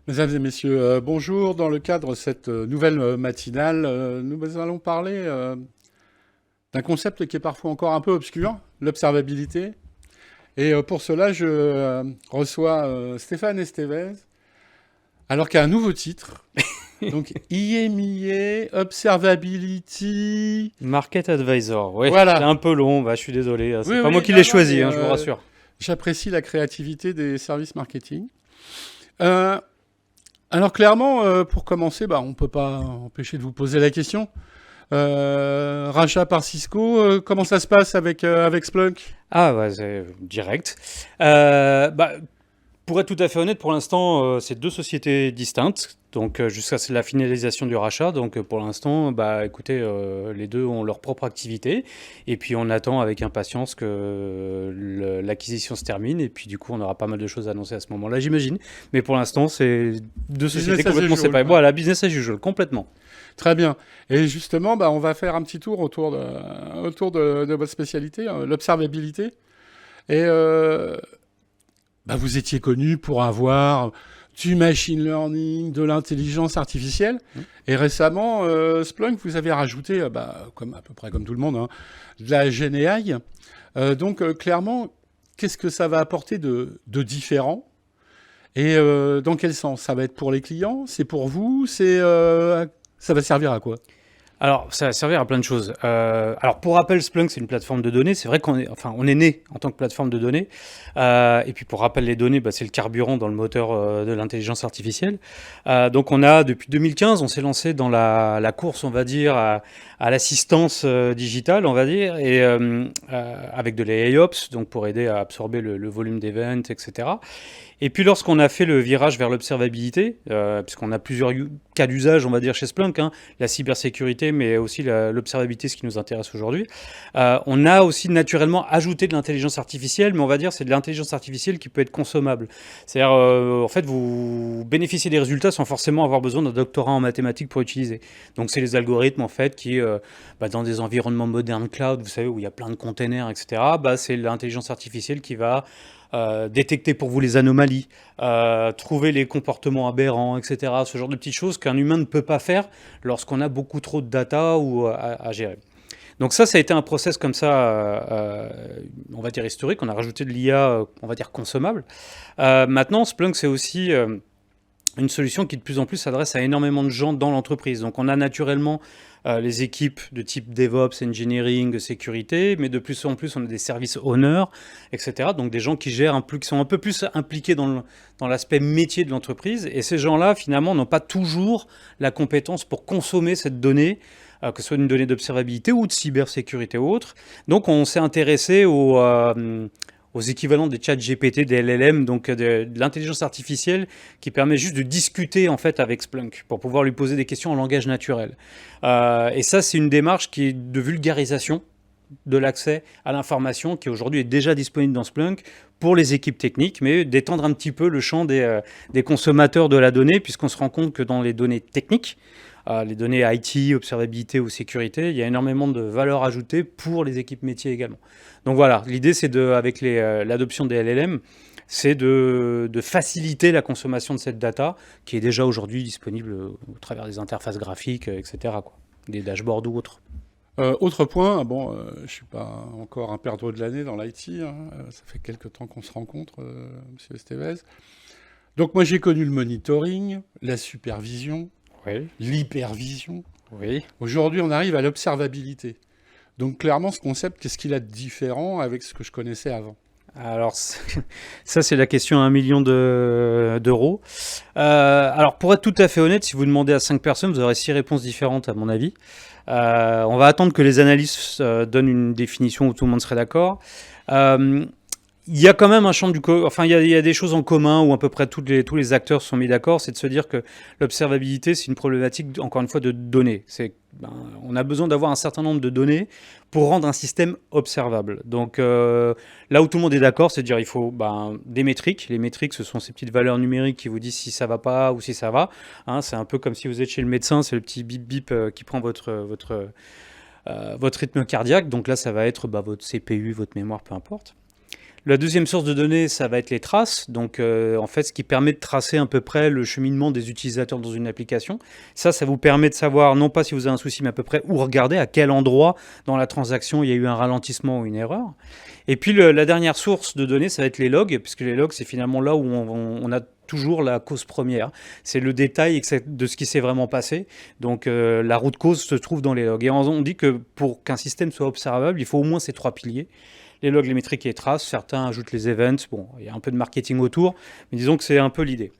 Mesdames et messieurs, bonjour. Dans le cadre de cette nouvelle matinale, nous allons parler d'un concept qui est parfois encore un peu obscur, l'observabilité. Et pour cela, je reçois Stéphane Estevez, alors qu'il y a un nouveau titre. Donc, IMIA Observability. Market Advisor, oui, c'est Voilà. un peu long, je suis désolé, Oui, c'est pas moi oui, qui non, l'ai non, choisi, mais je vous rassure. j'apprécie la créativité des services marketing. Euh, alors, clairement, pour commencer, on ne peut pas empêcher de vous poser la question. Rachat par Cisco, comment ça se passe avec Splunk? Ah, ouais, c'est direct. Bah, pour être tout à fait honnête, pour l'instant, c'est deux sociétés distinctes, donc jusqu'à la finalisation du rachat. Donc pour l'instant, écoutez, les deux ont leur propre activité, et puis on attend avec impatience que l'acquisition se termine, et puis du coup, on aura pas mal de choses à annoncer à ce moment-là, j'imagine. Mais pour l'instant, c'est deux sociétés Business as complètement usual, séparées. quoi. Voilà, business as usual, complètement. Très bien. Et justement, on va faire un petit tour autour de votre spécialité, l'observabilité. Et vous étiez connu pour avoir du machine learning, de l'intelligence artificielle. Hmm. Et récemment, Splunk, vous avez rajouté, comme à peu près comme tout le monde, hein, de la GenAI. Donc, clairement, qu'est-ce que ça va apporter de différent? Et dans quel sens? Ça va être pour les clients? C'est pour vous? Ça va servir à quoi? Alors, ça va servir à plein de choses. Alors, pour rappel, Splunk, c'est une plateforme de données. C'est vrai on est né en tant que plateforme de données. Et puis, pour rappel, les données, c'est le carburant dans le moteur de l'intelligence artificielle. Donc, depuis 2015, on s'est lancé dans la course, on va dire, à l'assistance digitale, on va dire, et avec de l'AIOps, donc pour aider à absorber le volume d'events, etc. Et puis lorsqu'on a fait le virage vers l'observabilité, puisqu'on a plusieurs cas d'usage, on va dire, chez Splunk, hein, la cybersécurité, mais aussi l'observabilité, ce qui nous intéresse aujourd'hui, on a aussi naturellement ajouté de l'intelligence artificielle, mais on va dire c'est de l'intelligence artificielle qui peut être consommable. C'est-à-dire, en fait, vous bénéficiez des résultats sans forcément avoir besoin d'un doctorat en mathématiques pour utiliser. Donc c'est les algorithmes, en fait, qui, dans des environnements modernes cloud, vous savez, où il y a plein de containers, etc., c'est l'intelligence artificielle qui va détecter pour vous les anomalies, trouver les comportements aberrants, etc. Ce genre de petites choses qu'un humain ne peut pas faire lorsqu'on a beaucoup trop de data ou à gérer. Donc ça a été un process comme ça, on va dire historique. On a rajouté de l'IA, on va dire consommable. Maintenant, Splunk, c'est aussi une solution qui de plus en plus s'adresse à énormément de gens dans l'entreprise. Donc on a naturellement les équipes de type DevOps, Engineering, sécurité, mais de plus en plus on a des services owners, etc. Donc des gens qui gèrent qui sont un peu plus impliqués dans l'aspect métier de l'entreprise. Et ces gens-là, finalement, n'ont pas toujours la compétence pour consommer cette donnée, que ce soit une donnée d'observabilité ou de cybersécurité ou autre. Donc on s'est intéressé aux équivalents des chats GPT, des LLM, donc de l'intelligence artificielle qui permet juste de discuter en fait avec Splunk pour pouvoir lui poser des questions en langage naturel. Et ça, c'est une démarche qui est de vulgarisation de l'accès à l'information qui aujourd'hui est déjà disponible dans Splunk pour les équipes techniques, mais d'étendre un petit peu le champ des consommateurs de la donnée, puisqu'on se rend compte que dans les données techniques, les données IT, observabilité ou sécurité, il y a énormément de valeur ajoutée pour les équipes métiers également. Donc voilà, l'idée c'est avec l'adoption des LLM, c'est de faciliter la consommation de cette data qui est déjà aujourd'hui disponible au travers des interfaces graphiques, etc., quoi, des dashboards ou autres. Autre point, je suis pas encore un perdreau de l'année dans l'IT, hein, ça fait quelques temps qu'on se rencontre, Monsieur Estevez. Donc moi j'ai connu le monitoring, la supervision, Oui, l'hypervision. oui. Aujourd'hui on arrive à l'observabilité. Donc clairement ce concept, qu'est-ce qu'il a de différent avec ce que je connaissais avant? Alors, ça, c'est la question à 1 million d'euros. Alors, pour être tout à fait honnête, si vous demandez à 5 personnes, vous aurez 6 réponses différentes, à mon avis. On va attendre que les analystes donnent une définition où tout le monde serait d'accord. Euh, il y a quand même un champ enfin il y a des choses en commun où à peu près tous les acteurs se sont mis d'accord, c'est de se dire que l'observabilité c'est une problématique encore une fois de données. On a besoin d'avoir un certain nombre de données pour rendre un système observable. Donc là où tout le monde est d'accord, c'est de dire il faut des métriques. Les métriques, ce sont ces petites valeurs numériques qui vous disent si ça va pas ou si ça va. Hein, c'est un peu comme si vous êtes chez le médecin, c'est le petit bip bip qui prend votre rythme cardiaque. Donc là, ça va être votre CPU, votre mémoire, peu importe. La deuxième source de données, ça va être les traces. Donc, en fait, ce qui permet de tracer à peu près le cheminement des utilisateurs dans une application. Ça vous permet de savoir, non pas si vous avez un souci, mais à peu près où regarder, à quel endroit dans la transaction il y a eu un ralentissement ou une erreur. Et puis, la dernière source de données, ça va être les logs, puisque les logs, c'est finalement là où on a toujours la cause première. C'est le détail de ce qui s'est vraiment passé. Donc, la root cause se trouve dans les logs. Et on dit que pour qu'un système soit observable, il faut au moins ces 3 piliers. Les logs, les métriques et les traces. Certains ajoutent les events. Bon, il y a un peu de marketing autour, mais disons que c'est un peu l'idée.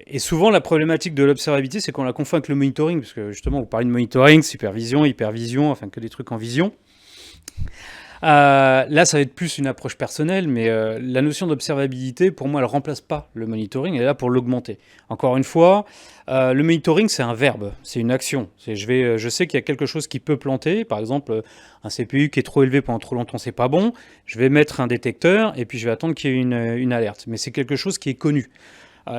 Et souvent, la problématique de l'observabilité, c'est qu'on la confond avec le monitoring, parce que justement, vous parlez de monitoring, supervision, hypervision, enfin que des trucs en vision. Là, ça va être plus une approche personnelle, mais la notion d'observabilité, pour moi, elle ne remplace pas le monitoring, elle est là pour l'augmenter. Encore une fois, le monitoring, c'est un verbe, c'est une action. Je sais qu'il y a quelque chose qui peut planter, par exemple, un CPU qui est trop élevé pendant trop longtemps, c'est pas bon, je vais mettre un détecteur et puis je vais attendre qu'il y ait une alerte. Mais c'est quelque chose qui est connu.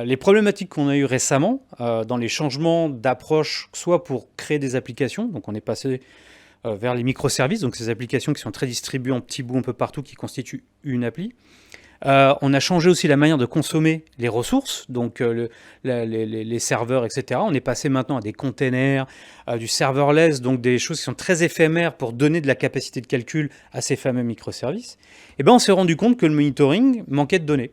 Les problématiques qu'on a eues récemment dans les changements d'approche, soit pour créer des applications, donc on est passé vers les microservices, donc ces applications qui sont très distribuées en petits bouts un peu partout, qui constituent une appli. On a changé aussi la manière de consommer les ressources, donc les serveurs, etc. On est passé maintenant à des containers, du serverless, donc des choses qui sont très éphémères pour donner de la capacité de calcul à ces fameux microservices. Et ben on s'est rendu compte que le monitoring manquait de données.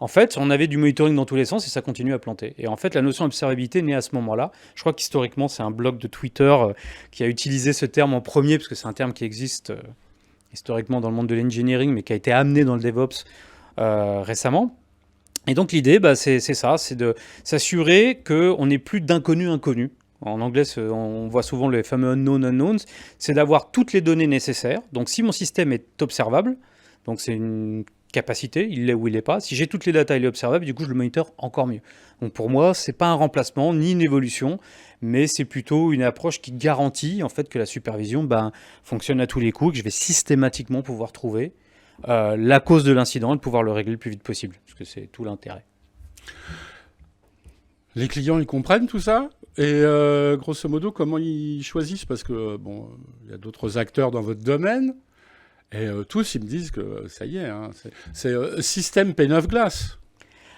En fait, on avait du monitoring dans tous les sens et ça continue à planter. Et en fait, la notion d'observabilité naît à ce moment-là. Je crois qu'historiquement, c'est un blog de Twitter qui a utilisé ce terme en premier, parce que c'est un terme qui existe historiquement dans le monde de l'engineering, mais qui a été amené dans le DevOps récemment. Et donc l'idée, c'est ça, c'est de s'assurer qu'on n'ait plus d'inconnus inconnus. En anglais, on voit souvent les fameux unknown unknowns. C'est d'avoir toutes les données nécessaires. Donc si mon système est observable, donc c'est une capacité, il l'est ou il l'est pas. Si j'ai toutes les datas, il est observable, du coup je le monitor encore mieux. Donc pour moi, c'est pas un remplacement ni une évolution, mais c'est plutôt une approche qui garantit en fait que la supervision fonctionne à tous les coups, que je vais systématiquement pouvoir trouver la cause de l'incident et de pouvoir le régler le plus vite possible, parce que c'est tout l'intérêt. Les clients, ils comprennent tout ça? Et grosso modo, comment ils choisissent? Parce que bon, il y a d'autres acteurs dans votre domaine. Et tous, ils me disent que ça y est, hein, c'est système P9 glace,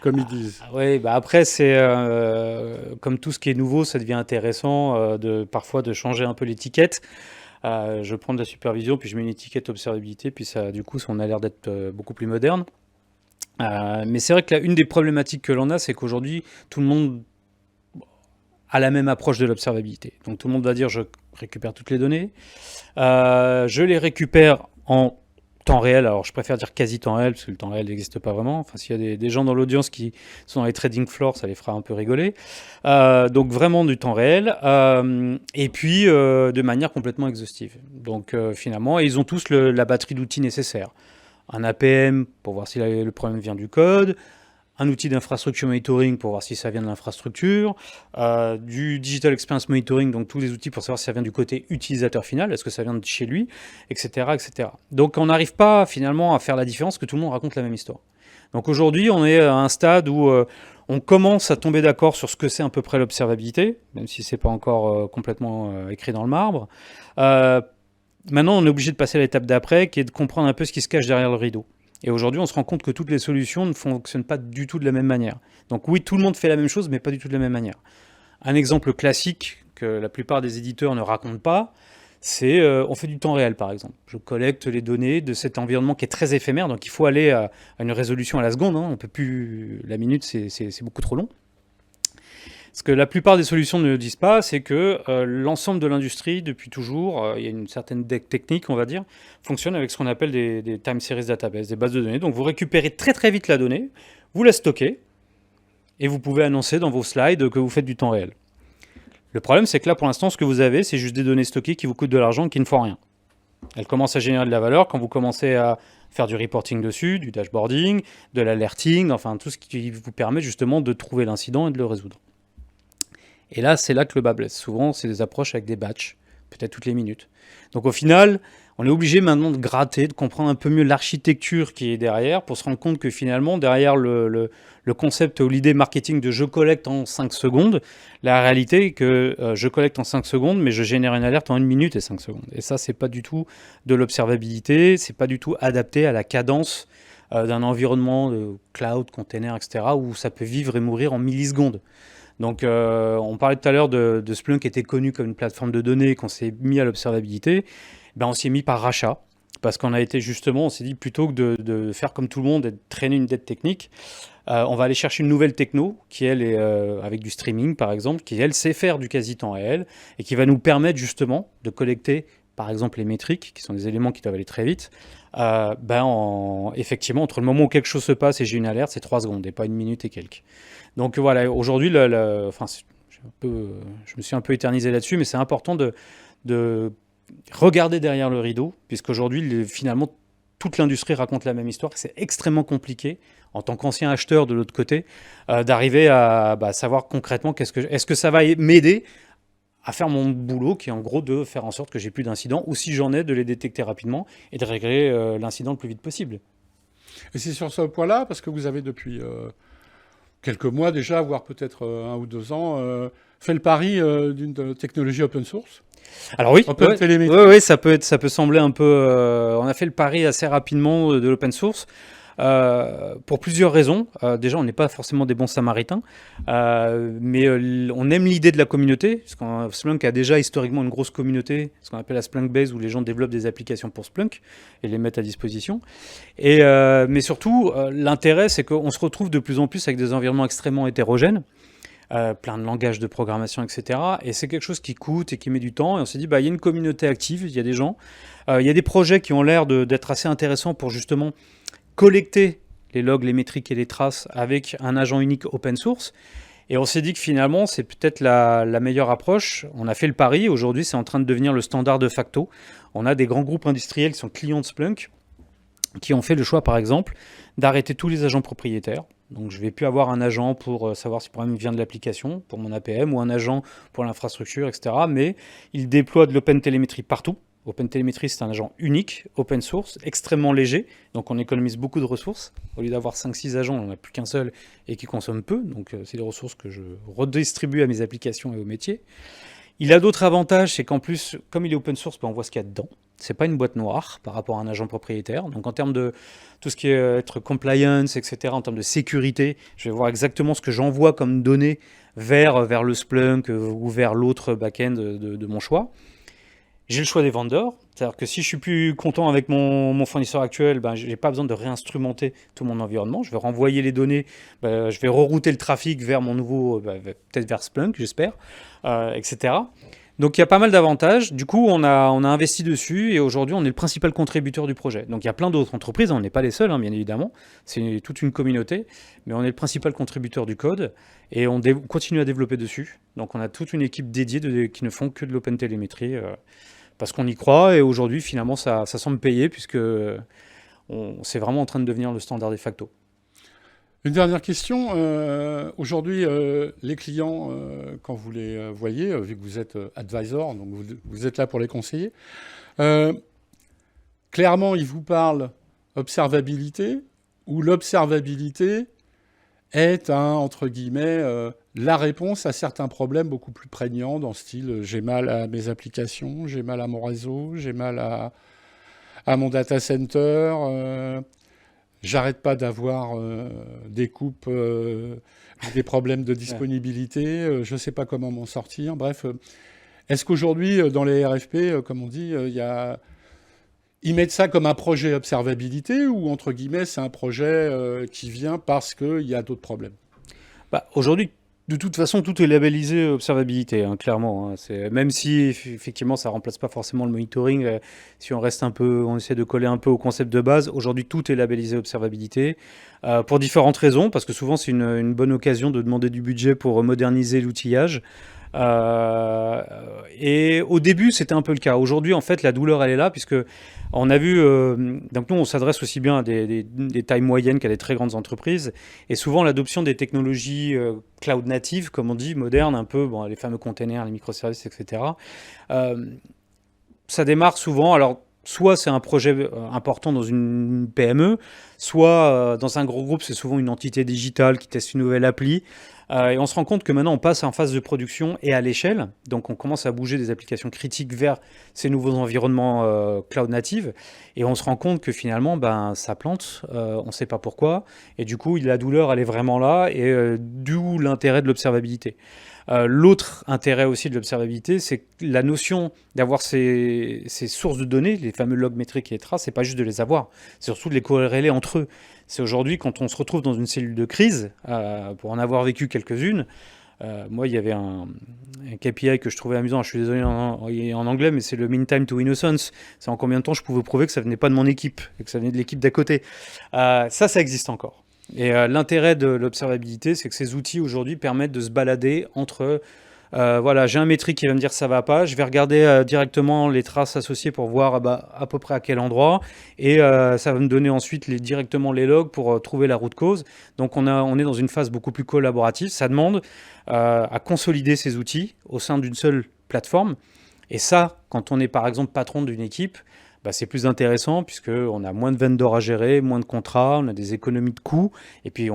comme ils disent. Oui, après, c'est comme tout ce qui est nouveau, ça devient intéressant parfois de changer un peu l'étiquette. Je prends de la supervision, puis je mets une étiquette observabilité, puis ça, du coup, on a l'air d'être beaucoup plus moderne. Mais c'est vrai que une des problématiques que l'on a, c'est qu'aujourd'hui, tout le monde a la même approche de l'observabilité. Donc tout le monde va dire, je récupère toutes les données, je les récupère en temps réel. Alors je préfère dire quasi temps réel, parce que le temps réel n'existe pas vraiment. Enfin, s'il y a des gens dans l'audience qui sont dans les trading floors, ça les fera un peu rigoler. Donc vraiment du temps réel, et puis de manière complètement exhaustive. Donc finalement, ils ont tous la batterie d'outils nécessaires. Un APM pour voir si le problème vient du code, un outil d'infrastructure monitoring pour voir si ça vient de l'infrastructure, du digital experience monitoring, donc tous les outils pour savoir si ça vient du côté utilisateur final, est-ce que ça vient de chez lui, etc. etc. Donc on n'arrive pas finalement à faire la différence, que tout le monde raconte la même histoire. Donc aujourd'hui, on est à un stade où on commence à tomber d'accord sur ce que c'est à peu près l'observabilité, même si c'est pas encore complètement écrit dans le marbre. Maintenant, on est obligé de passer à l'étape d'après, qui est de comprendre un peu ce qui se cache derrière le rideau. Et aujourd'hui, on se rend compte que toutes les solutions ne fonctionnent pas du tout de la même manière. Donc oui, tout le monde fait la même chose, mais pas du tout de la même manière. Un exemple classique que la plupart des éditeurs ne racontent pas, c'est on fait du temps réel, par exemple. Je collecte les données de cet environnement qui est très éphémère, donc il faut aller à une résolution à la seconde. On peut plus, la minute, c'est beaucoup trop long. Ce que la plupart des solutions ne disent pas, c'est que l'ensemble de l'industrie, depuis toujours, il y a une certaine technique, on va dire, fonctionne avec ce qu'on appelle des time series database, des bases de données. Donc vous récupérez très très vite la donnée, vous la stockez, et vous pouvez annoncer dans vos slides que vous faites du temps réel. Le problème, c'est que là, pour l'instant, ce que vous avez, c'est juste des données stockées qui vous coûtent de l'argent, qui ne font rien. Elles commencent à générer de la valeur quand vous commencez à faire du reporting dessus, du dashboarding, de l'alerting, enfin tout ce qui vous permet justement de trouver l'incident et de le résoudre. Et là, c'est là que le bas blesse. Souvent, c'est des approches avec des batchs, peut-être toutes les minutes. Donc au final, on est obligé maintenant de gratter, de comprendre un peu mieux l'architecture qui est derrière pour se rendre compte que finalement, derrière le concept ou l'idée marketing de je collecte en 5 secondes, la réalité est que je collecte en 5 secondes, mais je génère une alerte en 1 minute et 5 secondes. Et ça, c'est pas du tout de l'observabilité, c'est pas du tout adapté à la cadence d'un environnement de cloud, container, etc., où ça peut vivre et mourir en millisecondes. Donc, on parlait tout à l'heure de Splunk qui était connu comme une plateforme de données, qu'on s'est mis à l'observabilité. Ben, on s'y est mis par rachat. Parce qu'on a été justement, on s'est dit plutôt que de faire comme tout le monde et de traîner une dette technique, on va aller chercher une nouvelle techno qui, elle, est avec du streaming par exemple, qui, elle, sait faire du quasi-temps réel et qui va nous permettre justement de collecter, par exemple, les métriques, qui sont des éléments qui doivent aller très vite. Effectivement, entre le moment où quelque chose se passe et j'ai une alerte, c'est 3 secondes et pas 1 minute et quelques. Donc voilà, aujourd'hui, je me suis un peu éternisé là-dessus, mais c'est important de regarder derrière le rideau, puisqu'aujourd'hui, finalement, toute l'industrie raconte la même histoire. C'est extrêmement compliqué, en tant qu'ancien acheteur de l'autre côté, d'arriver à savoir concrètement est-ce que ça va m'aider à faire mon boulot, qui est en gros de faire en sorte que j'ai plus d'incidents, ou si j'en ai, de les détecter rapidement et de régler l'incident le plus vite possible. Et c'est sur ce point-là, parce que vous avez depuis quelques mois déjà, voire peut-être 1 ou 2 ans, fait le pari d'une technologie open source. Alors oui, Open télémétrie. ouais, ça peut sembler un peu. On a fait le pari assez rapidement de l'open source pour plusieurs raisons. Déjà, on n'est pas forcément des bons samaritains, mais on aime l'idée de la communauté. Parce Splunk a déjà historiquement une grosse communauté, ce qu'on appelle la Splunk Base, où les gens développent des applications pour Splunk et les mettent à disposition. Mais surtout, l'intérêt, c'est qu'on se retrouve de plus en plus avec des environnements extrêmement hétérogènes. Plein de langages de programmation, etc. Et c'est quelque chose qui coûte et qui met du temps. Et on s'est dit, il y a une communauté active, il y a des gens, il y a des projets qui ont l'air d'être assez intéressants pour justement collecter les logs, les métriques et les traces avec un agent unique open source. Et on s'est dit que finalement, c'est peut-être la meilleure approche. On a fait le pari. Aujourd'hui, c'est en train de devenir le standard de facto. On a des grands groupes industriels qui sont clients de Splunk, qui ont fait le choix, par exemple, d'arrêter tous les agents propriétaires. Donc je ne vais plus avoir un agent pour savoir si le problème vient de l'application, pour mon APM, ou un agent pour l'infrastructure, etc. Mais ils déploient de l'open télémétrie partout. Open télémétrie, c'est un agent unique, open source, extrêmement léger. Donc on économise beaucoup de ressources. Au lieu d'avoir 5-6 agents, on n'en a plus qu'un seul et qui consomme peu. Donc c'est des ressources que je redistribue à mes applications et aux métiers. Il a d'autres avantages, c'est qu'en plus, comme il est open source, on voit ce qu'il y a dedans. C'est pas une boîte noire par rapport à un agent propriétaire. Donc en termes de tout ce qui est être compliance, etc., en termes de sécurité, je vais voir exactement ce que j'envoie comme données vers le Splunk ou vers l'autre back-end de mon choix. J'ai le choix des vendors, c'est-à-dire que si je suis plus content avec mon fournisseur actuel, je n'ai pas besoin de réinstrumenter tout mon environnement. Je vais renvoyer les données, je vais rerouter le trafic vers mon nouveau, peut-être vers Splunk, j'espère, etc. Donc il y a pas mal d'avantages. Du coup, on a investi dessus et aujourd'hui, on est le principal contributeur du projet. Donc il y a plein d'autres entreprises, on n'est pas les seuls, bien évidemment. C'est toute une communauté, mais on est le principal contributeur du code et on continue à développer dessus. Donc on a toute une équipe dédiée qui ne font que de l'open télémétrie parce qu'on y croit et aujourd'hui, finalement, ça semble payer puisque c'est vraiment en train de devenir le standard de facto. Une dernière question. Aujourd'hui, les clients, quand vous les voyez, vu que vous êtes advisor, donc vous êtes là pour les conseiller, clairement, ils vous parlent observabilité, ou l'observabilité est, entre guillemets, la réponse à certains problèmes beaucoup plus prégnants, dans le style j'ai mal à mes applications, j'ai mal à mon réseau, j'ai mal à mon data center, j'arrête pas d'avoir des coupes, des problèmes de disponibilité, je ne sais pas comment m'en sortir. Bref, est-ce qu'aujourd'hui, dans les RFP, comme on dit, ils mettent ça comme un projet observabilité ou, entre guillemets, c'est un projet qui vient parce qu'il y a d'autres problèmes? Aujourd'hui, de toute façon, tout est labellisé observabilité, clairement. Même si, effectivement, ça ne remplace pas forcément le monitoring. Si on reste on essaie de coller un peu au concept de base. Aujourd'hui, tout est labellisé observabilité pour différentes raisons, parce que souvent, c'est une bonne occasion de demander du budget pour moderniser l'outillage. Et au début, c'était un peu le cas. Aujourd'hui, en fait, la douleur, elle est là, puisque on a vu... donc nous, on s'adresse aussi bien à des tailles moyennes qu'à des très grandes entreprises. Et souvent, l'adoption des technologies cloud natives, comme on dit, modernes, un peu, les fameux containers, les microservices, etc. Ça démarre souvent... Alors, soit c'est un projet important dans une PME, soit dans un gros groupe, c'est souvent une entité digitale qui teste une nouvelle appli. Et on se rend compte que maintenant, on passe en phase de production et à l'échelle. Donc, on commence à bouger des applications critiques vers ces nouveaux environnements cloud native. Et on se rend compte que finalement, ben, ça plante. On ne sait pas pourquoi. Et du coup, la douleur, elle est vraiment là. Et d'où l'intérêt de l'observabilité. L'autre intérêt aussi de l'observabilité, c'est que la notion d'avoir ces sources de données, les fameux logs métriques et traces, c'est pas juste de les avoir, c'est surtout de les corréler entre eux. C'est aujourd'hui, quand on se retrouve dans une cellule de crise, pour en avoir vécu quelques-unes, moi, il y avait un KPI que je trouvais amusant, je suis désolé en anglais, mais c'est le mean time to innocence. C'est en combien de temps je pouvais prouver que ça venait pas de mon équipe, et que ça venait de l'équipe d'à côté. Ça existe encore. Et l'intérêt de l'observabilité, c'est que ces outils aujourd'hui permettent de se balader entre voilà, j'ai un métrique qui va me dire ça va pas, je vais regarder directement les traces associées pour voir à peu près à quel endroit, et ça va me donner ensuite directement les logs pour trouver la root cause. Donc on est dans une phase beaucoup plus collaborative. Ça demande à consolider ces outils au sein d'une seule plateforme. Et ça, quand on est par exemple patron d'une équipe, bah, c'est plus intéressant puisqu'on a moins de vendors à gérer, moins de contrats, on a des économies de coûts, et puis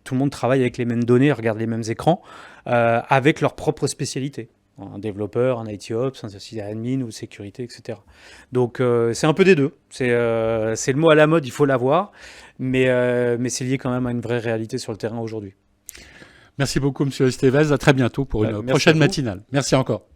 tout le monde travaille avec les mêmes données, regarde les mêmes écrans, avec leur propre spécialité. Un développeur, un IT Ops, un admin ou sécurité, etc. Donc c'est un peu des deux. C'est le mot à la mode, il faut l'avoir, mais c'est lié quand même à une vraie réalité sur le terrain aujourd'hui. Merci beaucoup, Monsieur Estevez. À très bientôt pour une prochaine matinale. Merci encore.